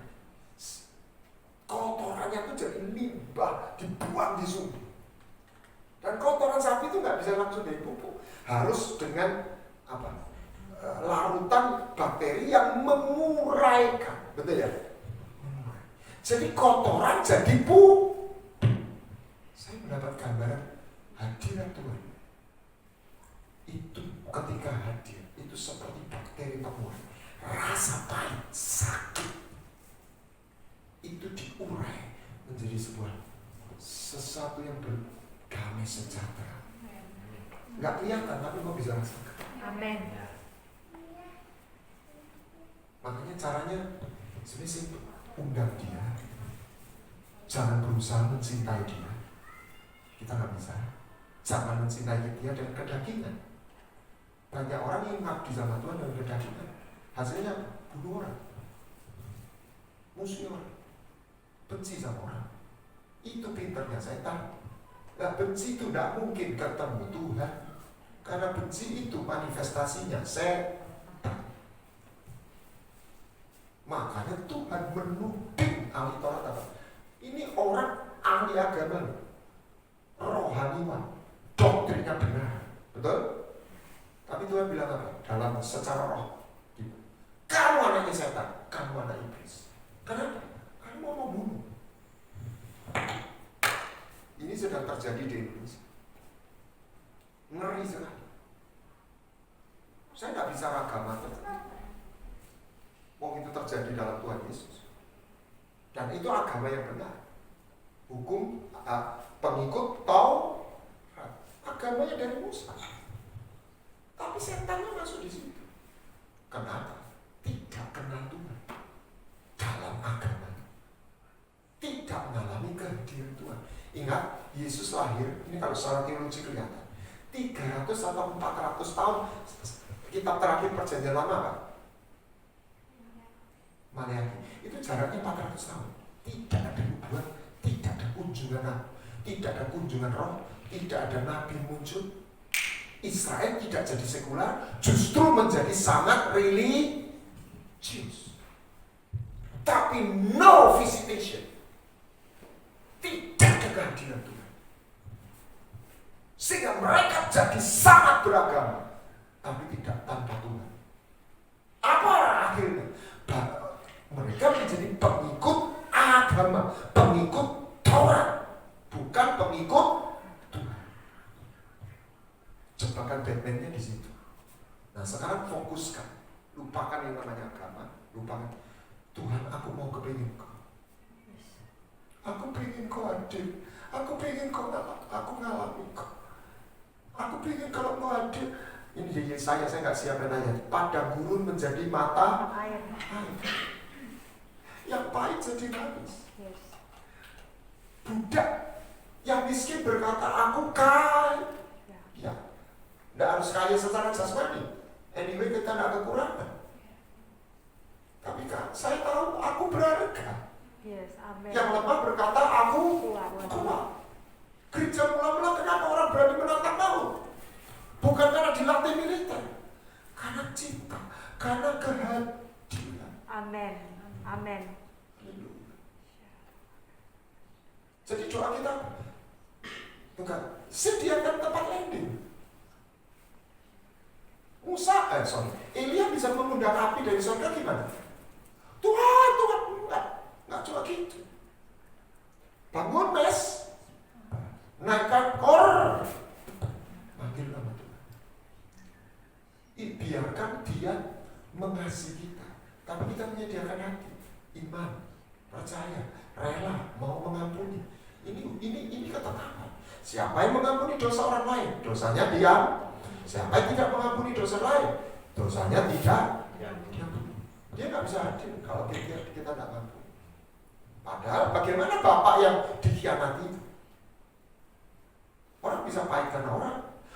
kotorannya tuh jadi limbah dibuang di sungai. Dan kotoran sapi itu nggak bisa langsung dari pupuk, harus dengan apa? Larutan bakteri yang menguraikan, betul ya? Jadi kotoran jadi pupuk. Saya mendapat gambaran hadirat Tuhan. Itu ketika hadir, itu seperti bakteri temuan. Rasa pahit, sakit, itu diurai menjadi sebuah sesuatu yang berdamai sejahtera. Nggak kelihatan, tapi kok bisa rasakan. Amin. Makanya caranya sebenarnya simpel. Undang dia. Jangan berusaha mencintai dia. Kita nggak bisa. Jangan mencintai dia dengan kedagingan. Banyak orang yang mengabdi sama Tuhan dengan kedagingan. Hasilnya bunuh orang, musuh orang, benci sama orang. Itu pinternya setan. Nah, benci itu tidak mungkin ketemu Tuhan, karena benci itu manifestasinya setan. Makanya Tuhan menuding ahli Taurat apa? Ini orang ahli agama, rohaniwan, doktrinnya benar, betul? Tapi Tuhan bilang apa? Dalam secara roh, kamu anaknya setan, kamu anak iblis. Kenapa? Kamu mau membunuh. Ini sedang terjadi di Indonesia. Ngeri sekali. Saya nggak bicara agama, itu terjadi dalam Tuhan Yesus. Dan itu agama yang benar. Hukum pengikut Taurat. Agamanya dari Musa. Tapi setannya masuk di situ. Kenapa? Tidak kenal Tuhan dalam agama, tidak mengalami kehadiran Tuhan. Ingat, Yesus lahir, ini kalau secara teologi kelihatan 300 atau 400 tahun. Kitab terakhir perjanjian lama apa? Maleakhi. Itu jaraknya 400 tahun. Tidak ada nubuat, tidak ada kunjungan Allah, tidak ada kunjungan roh, tidak ada nabi muncul. Israel tidak jadi sekular, justru menjadi sangat religius. Tapi no visitation. Tidak ada kehadiran Tuhan. Sehingga mereka jadi sangat beragama, tapi tidak tanpa Tuhan. Apa akhirnya? Mereka menjadi pengikut agama, pengikut Taurat, bukan pengikut Tuhan. Jebakan Batman-nya di situ. Nah, sekarang fokuskan, lupakan yang namanya agama, lupakan. Tuhan, aku mau kepingin kau. Aku pengen kau hadir. Aku pengen kau aku ngalami kau. Aku pengen kalau kau hadir. Ini saya nggak siap nanya. Pada gurun menjadi mata air. Yang pahit jadi manis. Budak yang miskin berkata aku kaya. Ya, tidak harus kaya secara jasmani. Anyway, kita tidak kekurangan. Tapi kan saya tahu aku berharga. Yes, amen. Yang lemah berkata aku kuat. Gereja mula-mula kenapa orang berani menantang maut? Bukan karena dilatih militer, karena cinta, karena kehadiran. Amen. Amen. Jadi doa kita bukan sediakan tempat landing. Elia bisa mengundang api dari surga gimana? Tuhan, enggak cuma gitu. Bangun mes, naikkan kor, manggil nama Tuhan. Biarkan dia mengasihi kita, tapi kita menyediakan hati, iman, percaya, rela, mau mengampuni. Ini ketetapan. Siapa yang mengampuni dosa orang lain, dosanya diam. Siapa yang tidak mengampuni dosa lain, dosanya tidak. Dia nggak bisa hadir kalau kita tidak mampu. Padahal bagaimana bapak yang dikhianati itu? Orang bisa pahit karena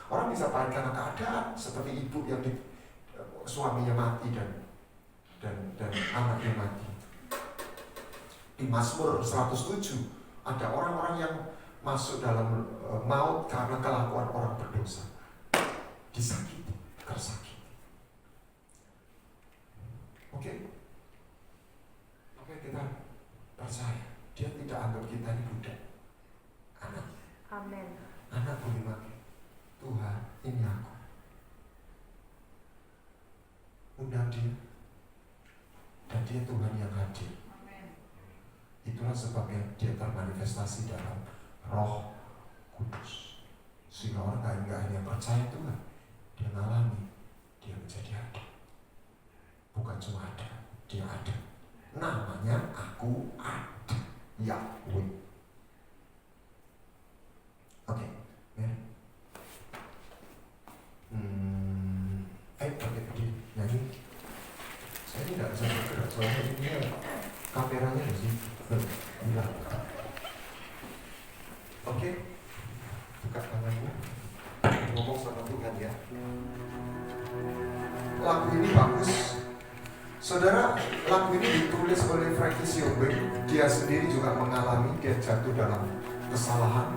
orang bisa pahit karena keadaan, seperti ibu yang suaminya mati dan anaknya mati. Di Mazmur 107 ada orang-orang yang masuk dalam maut karena kelakuan orang berdosa, disakiti, tersakiti. Oke, kita percaya dia tidak anggap kita ini budak, anak. Amen. Anak boleh Itulah sebabnya dia termanifestasi dalam Roh Kudus. Sehingga orang nggak hanya percaya Tuhan, dia ngalami, dia menjadi ada. Bukan cuma ada, dia ada. Namanya aku ada, Yahweh. Oke, Mary. Ayo pakai begini, nyanyi. Saya ini tidak bisa bergerak, soalnya ini kameranya di sini. Gila. Oke, buka tanganmu, ngomong sama Tuhan ya. Lagu ini bagus. Saudara, lagu ini ditulis oleh Frankie Siobe. Dia sendiri juga mengalami, dia jatuh dalam kesalahan.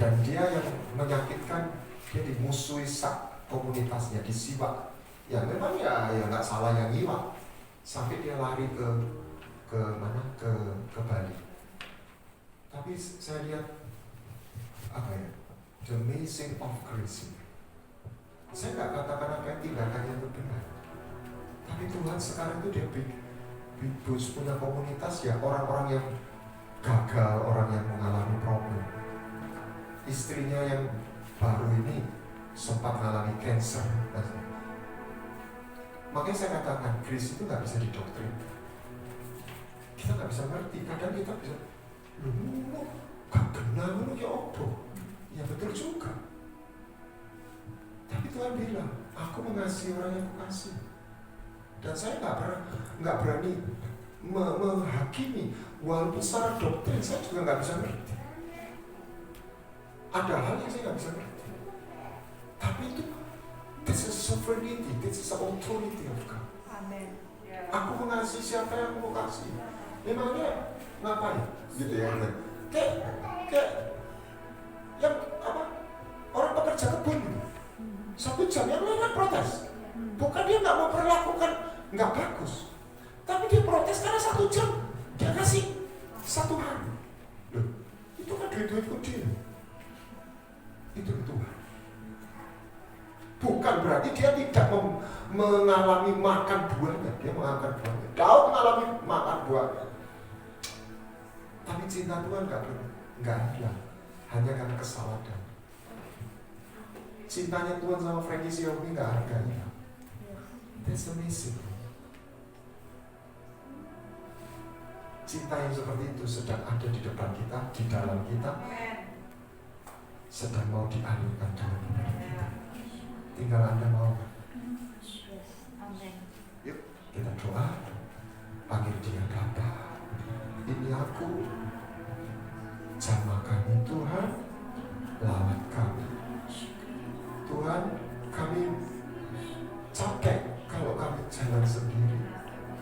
Dan dia yang menyakitkan, dia dimusuhi sak komunitasnya, disiwak. Ya memang ya nggak salah yang nyiwak. Sampai dia lari ke mana? Ke Bali. Tapi saya lihat apa ya? The amazing of grace. Saya nggak katakan apa yang tindakannya itu benar. Tapi Tuhan sekarang itu dia punya komunitas ya, orang-orang yang gagal, orang yang mengalami problem. Istrinya yang baru ini sempat mengalami cancer. Makanya saya katakan, grace itu nggak bisa didoktrin. Kita nggak bisa ngerti. Kadang kita bisa, lu gak kenal lu ya opo. Ya betul juga. Tapi Tuhan bilang, aku mengasihi orang yang aku kasih. Dan saya nggak berani menghakimi. Walaupun secara doktrin saya juga nggak bisa ngerti. Ada hal yang saya nggak bisa ngerti. Tapi itu, this is sovereignty, this is authority of God. Amen. Aku mengasihi siapa yang aku kasih. Memangnya ngapain? Gitu ya. Kayak yang apa? Orang pekerja kebun. 1 jam yang lain protes. Bukan dia nggak mau perlakukan nggak bagus, tapi dia protes karena 1 jam dia kasih 1 hari. Loh, itu kan duit-duitku dia. Itu Tuhan. Bukan berarti dia tidak mengalami makan buahnya. Dia mengalami buahnya. Daud mengalami makan buahnya. Tapi cinta Tuhan nggak hilang hanya karena kesalahan. Cintanya Tuhan sama Frankie Siobe nggak harganya. That's amazing. Cinta yang seperti itu sedang ada di depan kita, di dalam kita, sedang mau dialirkan dalam hidup kita. Tinggal Anda mau. Yuk kita doa, panggil Dia Bapa. Ini aku, jamah kami Tuhan, lawat kami. Tuhan, kami capek kalau kami jalan sendiri.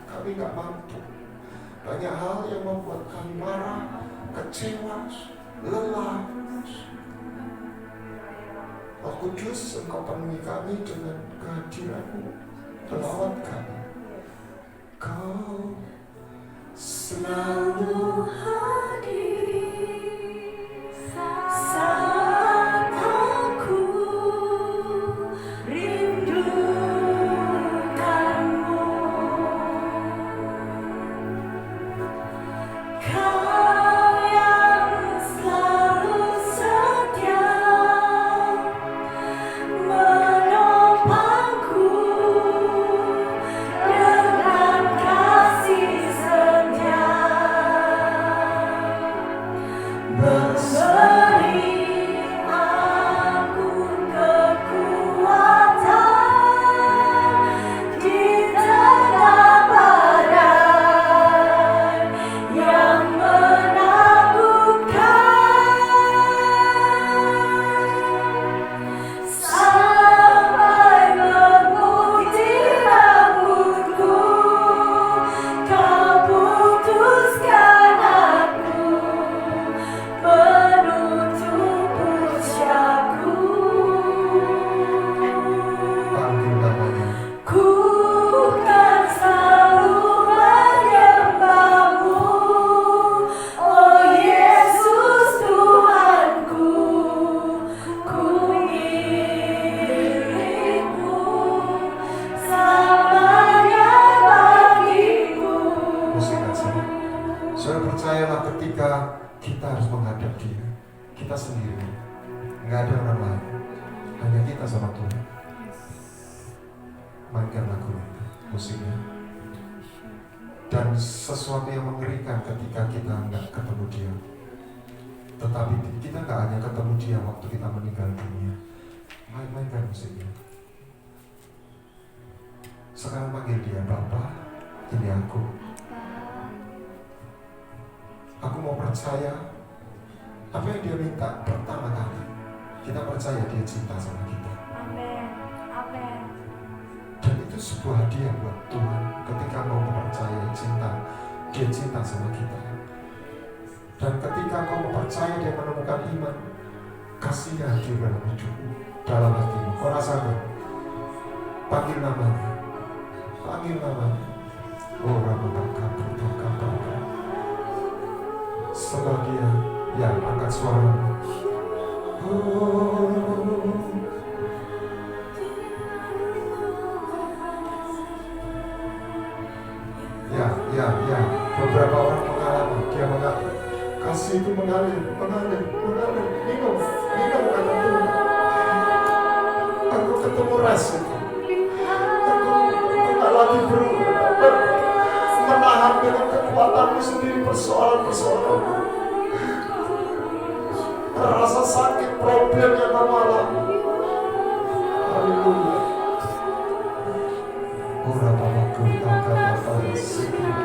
Kami gak mampu. Banyak hal yang membuat kami marah, kecewa, lelah. Roh Kudus, Engkau penuhi kami dengan kehadiran-Mu, melawat kami. Kau selalu hadir saat aku rindukanmu. Kau yang selalu setia menopangku dengan kasih setia. Saudara percayalah ketika kita harus menghadap Dia, kita sendiri, nggak ada orang lain, hanya kita sama Tuhan. Mainkan lagu itu, musiknya. Dan sesuatu yang mengerikan ketika kita nggak ketemu Dia. Tetapi kita nggak hanya ketemu Dia waktu kita meninggal dunia. Mainkan musiknya. Sekarang panggil Dia, Bapa, ini aku. Aku mau percaya apa yang Dia minta pertama kali. Kita percaya Dia cinta sama kita. Amin. Amin. Dan itu sebuah hadiah buat Tuhan ketika mau mempercayai cinta. Dia cinta sama kita. Dan ketika kau percaya Dia menemukan iman, kasihnya hadir dalam hidupmu, dalam hatimu. Kau rasakan? Panggil namanya. Panggil namanya. Oh, Ramadaka, Bertaka. Setelah Dia, ya, angkat suara. Ya. Beberapa orang mengalami, dia mengalir. Kasih itu mengalir. Minum kata Tuhan. Aku ketemu rasa itu. Aku tak lagi menahan dengan kekuatanmu sendiri persoalan-persoalanmu. Rasa sakit, problem yang kamu alami. Haleluya. Ora bapa ku tak kata